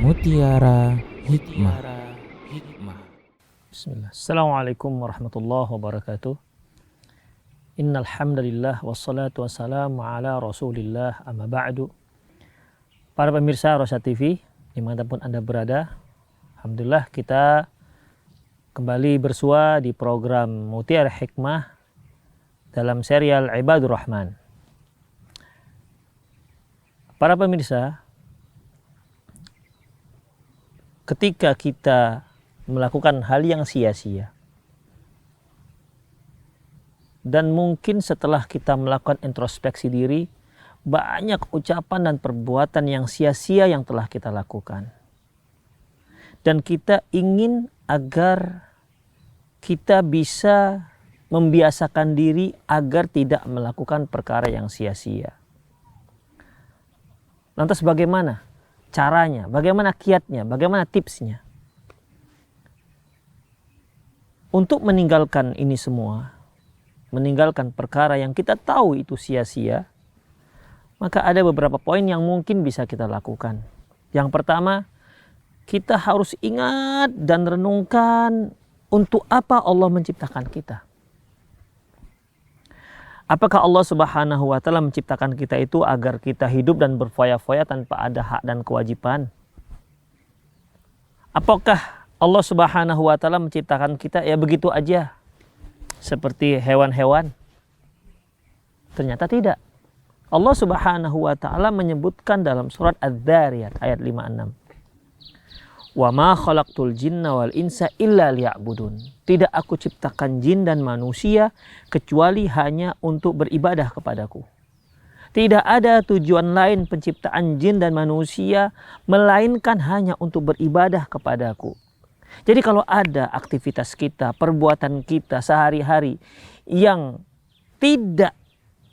Mutiara Hikmah. Bismillah. Assalamualaikum warahmatullahi wabarakatuh. Innal hamdalillah wassalatu wassalamu ala Rasulillah amma ba'du. Para pemirsa Rosyad TV dimanapun Anda berada, alhamdulillah kita kembali bersua di program Mutiara Hikmah dalam serial Ibadur Rahman. Para pemirsa, ketika kita melakukan hal yang sia-sia, dan mungkin setelah kita melakukan introspeksi diri, banyak ucapan dan perbuatan yang sia-sia yang telah kita lakukan. Dan kita ingin agar kita bisa membiasakan diri agar tidak melakukan perkara yang sia-sia. Lantas bagaimana caranya, bagaimana kiatnya, bagaimana tipsnya? Untuk meninggalkan ini semua, meninggalkan perkara yang kita tahu itu sia-sia, maka ada beberapa poin yang mungkin bisa kita lakukan. Yang pertama, kita harus ingat dan renungkan untuk apa Allah menciptakan kita. Apakah Allah Subhanahu wa Ta'ala menciptakan kita itu agar kita hidup dan berfoya-foya tanpa ada hak dan kewajiban? Apakah Allah Subhanahu wa Ta'ala menciptakan kita ya begitu aja seperti hewan-hewan? Ternyata tidak. Allah Subhanahu wa Ta'ala menyebutkan dalam surat Adz-Dzariyat ayat 56. Wa ma khalaqtul jinna wal insa illa liya'budun. Tidak aku ciptakan jin dan manusia kecuali hanya untuk beribadah kepadaku. Tidak ada tujuan lain penciptaan jin dan manusia melainkan hanya untuk beribadah kepadaku. Jadi kalau ada aktivitas kita, perbuatan kita sehari-hari yang tidak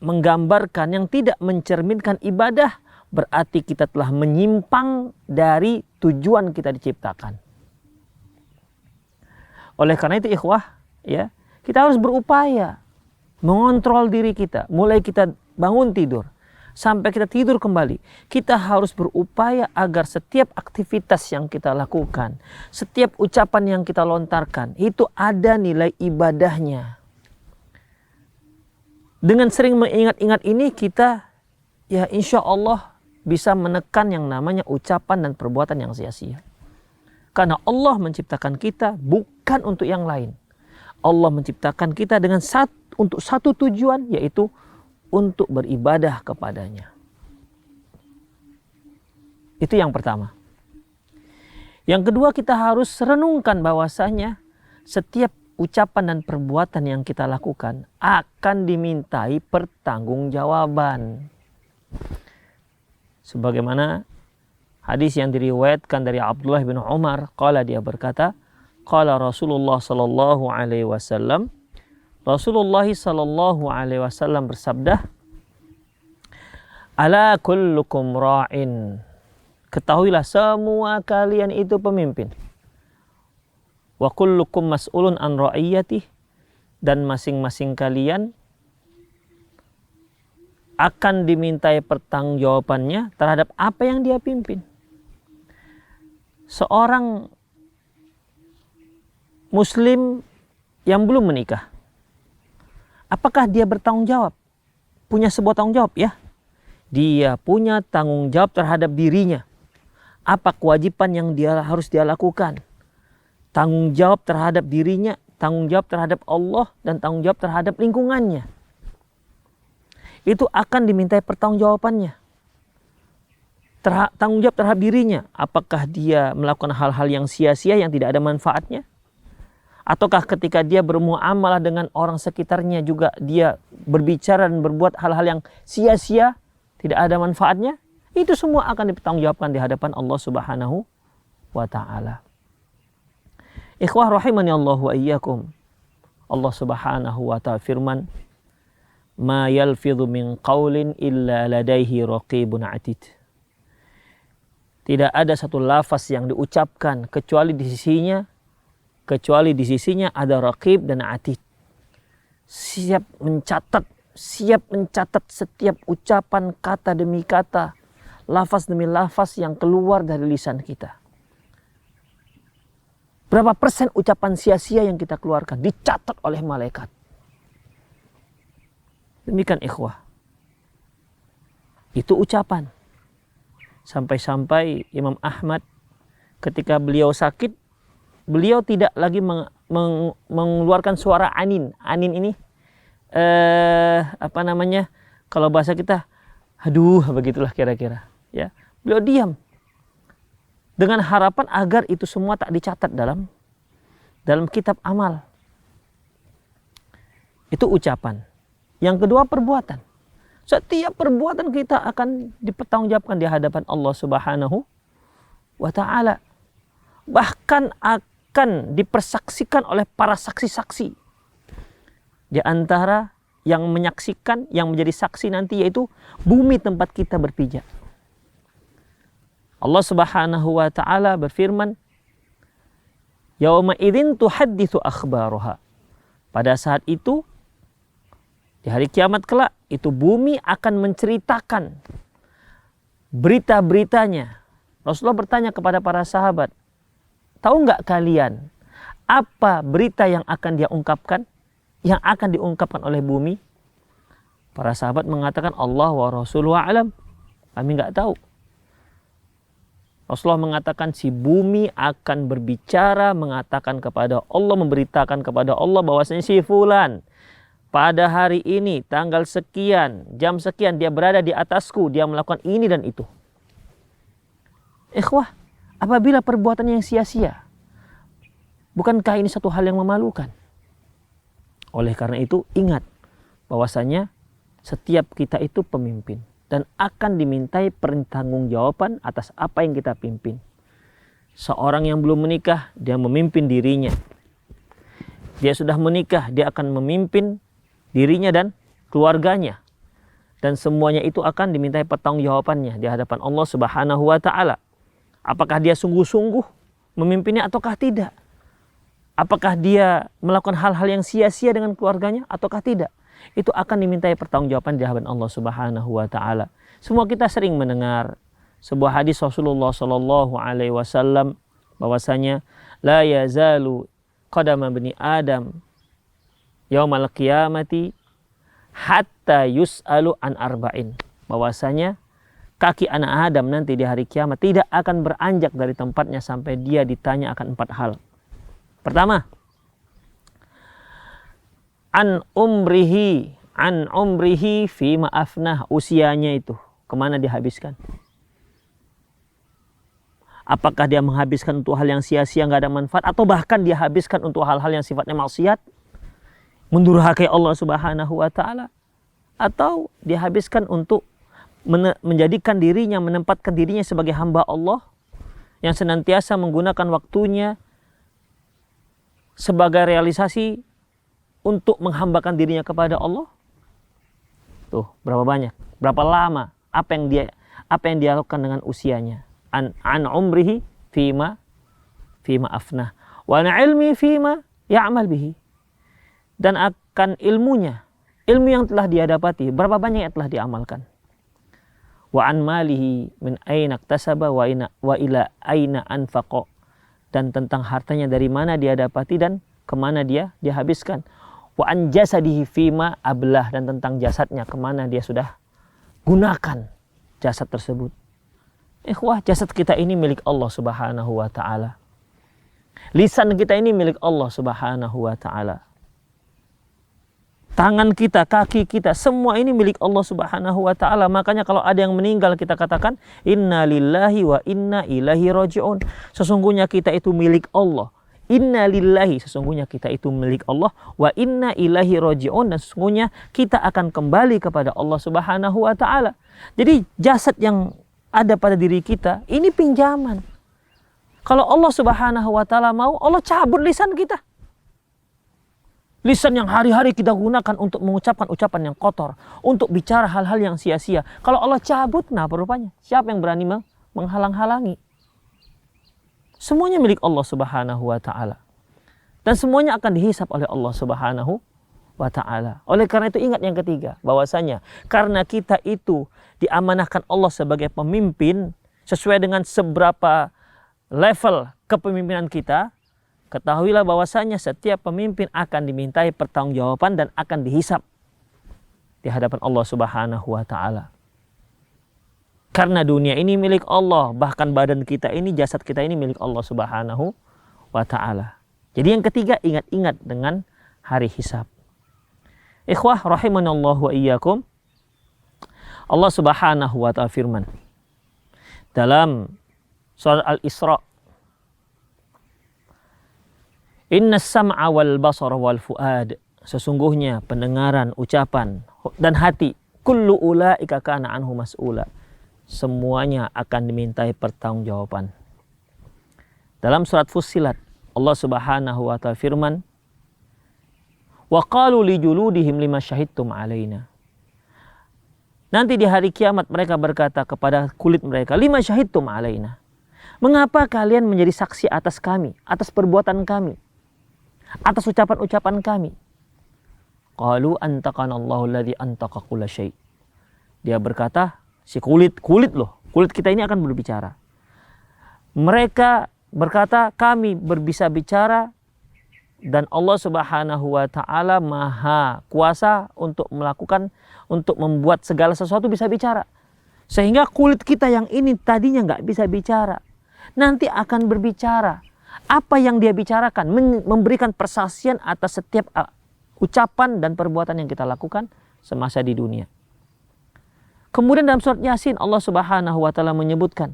menggambarkan, yang tidak mencerminkan ibadah, berarti kita telah menyimpang dari tujuan kita diciptakan. Oleh karena itu ikhwah, ya, kita harus berupaya mengontrol diri kita. Mulai kita bangun tidur sampai kita tidur kembali, kita harus berupaya agar setiap aktivitas yang kita lakukan, setiap ucapan yang kita lontarkan, itu ada nilai ibadahnya. Dengan sering mengingat-ingat ini, kita ya insya Allah bisa menekan yang namanya ucapan dan perbuatan yang sia-sia. Karena Allah menciptakan kita bukan untuk yang lain. Allah menciptakan kita dengan untuk satu tujuan, yaitu untuk beribadah kepadanya. Itu yang pertama. Yang kedua, kita harus renungkan bahwasanya setiap ucapan dan perbuatan yang kita lakukan akan dimintai pertanggungjawaban. Sebagaimana hadis yang diriwayatkan dari Abdullah bin Umar, qala dia berkata, qala Rasulullah sallallahu alaihi wasallam, Rasulullah sallallahu alaihi wasallam bersabda, ala kullukum ra'in. Ketahuilah semua kalian itu pemimpin. Wa kullukum mas'ulun an ra'iyatih, dan masing-masing kalian akan dimintai pertanggungjawabannya terhadap apa yang dia pimpin. Seorang muslim yang belum menikah, apakah dia bertanggung jawab? Punya sebuah tanggung jawab ya? Dia punya tanggung jawab terhadap dirinya. Apa kewajiban yang harus dia lakukan? Tanggung jawab terhadap dirinya, tanggung jawab terhadap Allah, dan tanggung jawab terhadap lingkungannya. Itu akan dimintai pertanggungjawabannya. Tanggung jawab terhadap dirinya, apakah dia melakukan hal-hal yang sia-sia yang tidak ada manfaatnya? Ataukah ketika dia bermuamalah dengan orang sekitarnya juga dia berbicara dan berbuat hal-hal yang sia-sia, tidak ada manfaatnya? Itu semua akan dipertanggungjawabkan di hadapan Allah Subhanahu wa Ta'ala. Ikhwah rahimani Allah wa iyyakum. Allah Subhanahu wa Ta'ala firman, ma yalfidhu min qawlin illa ladaihi raqibun atid. Tidak ada satu lafaz yang diucapkan kecuali di sisinya ada raqib dan atid. Siap mencatat setiap ucapan, kata demi kata, lafaz demi lafaz yang keluar dari lisan kita. Berapa persen ucapan sia-sia yang kita keluarkan dicatat oleh malaikat. Demikian ikhwah. Itu ucapan. Sampai-sampai Imam Ahmad ketika beliau sakit, beliau tidak lagi mengeluarkan suara anin. Anin ini kalau bahasa kita, aduh, begitulah kira-kira. Ya, beliau diam dengan harapan agar itu semua tak dicatat dalam kitab amal. Itu ucapan. Yang kedua, perbuatan. Setiap perbuatan kita akan dipertanggungjawabkan di hadapan Allah Subhanahu wa Ta'ala. Bahkan akan dipersaksikan oleh para saksi-saksi. Di antara yang menyaksikan, yang menjadi saksi nanti yaitu bumi tempat kita berpijak. Allah Subhanahu wa Ta'ala berfirman, "Yauma idzin tuhadditsu akhbaruha." Pada saat itu, di hari kiamat kelak, itu bumi akan menceritakan berita-beritanya. Rasulullah bertanya kepada para sahabat, tahu nggak kalian apa berita yang akan dia ungkapkan? Yang akan diungkapkan oleh bumi? Para sahabat mengatakan, Allah wa Rasuluhu a'lam. Kami nggak tahu. Rasulullah mengatakan si bumi akan berbicara, mengatakan kepada Allah, memberitakan kepada Allah bahwasanya si fulan pada hari ini, tanggal sekian, jam sekian, dia berada di atasku, dia melakukan ini dan itu. Ikhwah, apabila perbuatan yang sia-sia, bukankah ini satu hal yang memalukan? Oleh karena itu, ingat bahwasanya setiap kita itu pemimpin dan akan dimintai pertanggungjawaban atas apa yang kita pimpin. Seorang yang belum menikah, dia memimpin dirinya. Dia sudah menikah, dia akan memimpin dirinya dan keluarganya. Dan semuanya itu akan dimintai pertanggungjawabannya di hadapan Allah Subhanahu wa Ta'ala. Apakah dia sungguh-sungguh memimpinnya ataukah tidak? Apakah dia melakukan hal-hal yang sia-sia dengan keluarganya ataukah tidak? Itu akan dimintai pertanggungjawaban di hadapan Allah Subhanahu wa Ta'ala. Semua kita sering mendengar sebuah hadis Rasulullah sallallahu alaihi wasallam bahwasanya la yazalu qadama bani Adam yaumal qiyamati hatta yus'alu an arba'in. Bahwasanya kaki anak Adam nanti di hari kiamat tidak akan beranjak dari tempatnya sampai dia ditanya akan 4 hal. Pertama, an umrihi fi ma'afnah, usianya itu kemana dihabiskan. Apakah dia menghabiskan untuk hal yang sia-sia nggak ada manfaat, atau bahkan dia habiskan untuk hal-hal yang sifatnya maksiat, mendurhakai Allah Subhanahu wa Ta'ala, atau dia habiskan untuk menjadikan dirinya, menempatkan dirinya sebagai hamba Allah yang senantiasa menggunakan waktunya sebagai realisasi untuk menghambakan dirinya kepada Allah. Tuh, berapa banyak, berapa lama, apa yang dia lakukan dengan usianya. An umrihi fima afnah wa ilmi fima ya'mal bihi. Dan akan ilmunya, ilmu yang telah dia dapati, berapa banyak yang telah diamalkan. Wa an malihi min aina iktasaba wa ila aina anfaqa. Dan tentang hartanya dari mana dia dapati dan kemana dia habiskan. Wa an jasadihi fima ablah, dan tentang jasadnya kemana dia sudah gunakan jasad tersebut. Ikhwah, jasad kita ini milik Allah Subhanahu wa Ta'ala. Lisan kita ini milik Allah Subhanahu wa Ta'ala. Tangan kita, kaki kita, semua ini milik Allah Subhanahu wa Ta'ala. Makanya kalau ada yang meninggal, kita katakan inna lillahi wa inna ilaihi raji'un. Sesungguhnya kita itu milik Allah. Inna lillahi, sesungguhnya kita itu milik Allah. Wa inna ilaihi raji'un, dan sesungguhnya kita akan kembali kepada Allah Subhanahu wa Ta'ala. Jadi jasad yang ada pada diri kita ini pinjaman. Kalau Allah Subhanahu wa Ta'ala mau, Allah cabut lisan kita. Lisan yang hari-hari kita gunakan untuk mengucapkan ucapan yang kotor, untuk bicara hal-hal yang sia-sia. Kalau Allah cabut, nah rupanya siapa yang berani menghalang-halangi? Semuanya milik Allah Subhanahu wa Ta'ala. Dan semuanya akan dihisap oleh Allah Subhanahu wa Ta'ala. Oleh karena itu ingat yang ketiga, bahwasanya karena kita itu diamanahkan Allah sebagai pemimpin sesuai dengan seberapa level kepemimpinan kita, ketahuilah bahwasanya setiap pemimpin akan dimintai pertanggungjawaban dan akan dihisap di hadapan Allah Subhanahu wa taala. Karena dunia ini milik Allah, bahkan badan kita ini, jasad kita ini milik Allah Subhanahu wa taala. Jadi yang ketiga, ingat-ingat dengan hari hisab. Ikhwah rahimanallahu wa iyyakum. Allah Subhanahu wa taala firman dalam surat Al-Isra, Innas sam'a wal basara wal fuad, sesungguhnya pendengaran, ucapan dan hati, kullu ulaika kana anhu mas'ula, semuanya akan dimintai pertanggungjawaban. Dalam surat Fussilat, Allah Subhanahu wa taala firman, wa qalu li juludihim lima syahidtum alaina. Nanti di hari kiamat mereka berkata kepada kulit mereka, lima syahidtum alaina, mengapa kalian menjadi saksi atas kami, atas perbuatan kami, atas ucapan-ucapan kami? Qalu antaqanallahu alladzi antaqa kulla syai'. Dia berkata, si kulit loh, kulit kita ini akan berbicara. Mereka berkata, kami berbisa bicara dan Allah Subhanahu wa taala Maha Kuasa untuk membuat segala sesuatu bisa bicara. Sehingga kulit kita yang ini tadinya nggak bisa bicara, nanti akan berbicara. Apa yang dia bicarakan, memberikan persaksian atas setiap ucapan dan perbuatan yang kita lakukan semasa di dunia. Kemudian dalam surat Yasin Allah Subhanahu wa taala menyebutkan,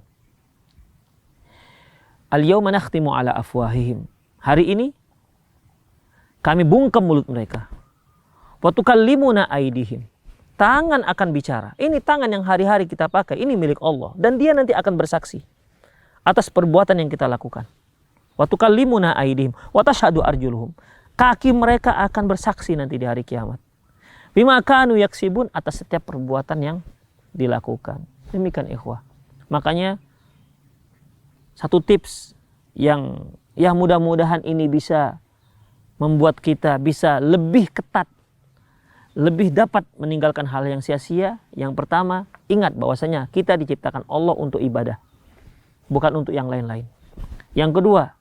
Al-yawma nakhtimu ala afwahihim. Hari ini kami bungkam mulut mereka. Wa tukallimuna aydihim. Tangan akan bicara. Ini tangan yang hari-hari kita pakai, ini milik Allah dan dia nanti akan bersaksi atas perbuatan yang kita lakukan. Wa tukallimuna aydihim wa tashhadu arjuluhum. Kaki mereka akan bersaksi nanti di hari kiamat. Bima kanu yaksibun, atas setiap perbuatan yang dilakukan. Demikian ikhwah. Makanya satu tips yang mudah-mudahan ini bisa membuat kita bisa lebih ketat, lebih dapat meninggalkan hal yang sia-sia. Yang pertama, ingat bahwasanya kita diciptakan Allah untuk ibadah, bukan untuk yang lain-lain. Yang kedua,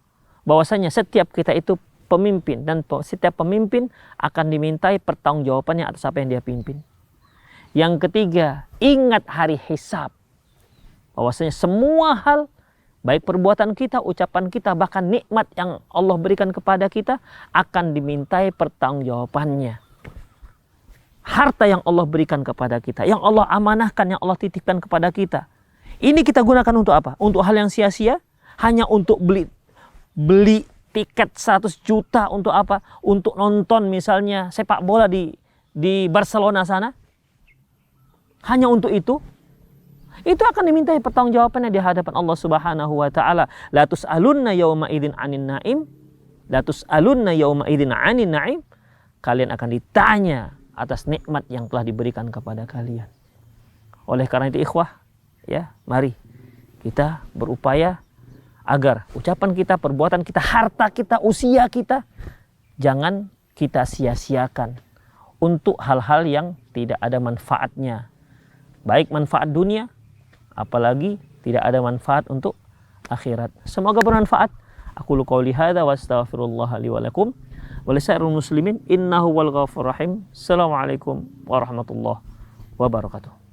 bahwasanya setiap kita itu pemimpin dan setiap pemimpin akan dimintai pertanggungjawabannya atas apa yang dia pimpin. Yang ketiga, ingat hari hisab. Bahwasanya semua hal, baik perbuatan kita, ucapan kita, bahkan nikmat yang Allah berikan kepada kita akan dimintai pertanggungjawabannya. Harta yang Allah berikan kepada kita, yang Allah amanahkan, yang Allah titipkan kepada kita, ini kita gunakan untuk apa? Untuk hal yang sia-sia? Hanya untuk beli tiket 100 juta untuk apa? Untuk nonton misalnya sepak bola di Barcelona sana? Hanya untuk itu? Itu akan dimintai pertanggungjawabannya di hadapan Allah Subhanahu wa taala. La tus'alunna yauma idzin 'anin na'im. La tus'alunna yauma idzin 'anin na'im. Kalian akan ditanya atas nikmat yang telah diberikan kepada kalian. Oleh karena itu ikhwah, ya, mari kita berupaya agar ucapan kita, perbuatan kita, harta kita, usia kita jangan kita sia-siakan untuk hal-hal yang tidak ada manfaatnya. Baik manfaat dunia, apalagi tidak ada manfaat untuk akhirat. Semoga bermanfaat. Aku qouli hadza wa astaghfirullah li wa lakum wa lisairil muslimin innahu wal ghafurur rahim. Assalamualaikum warahmatullahi wabarakatuh.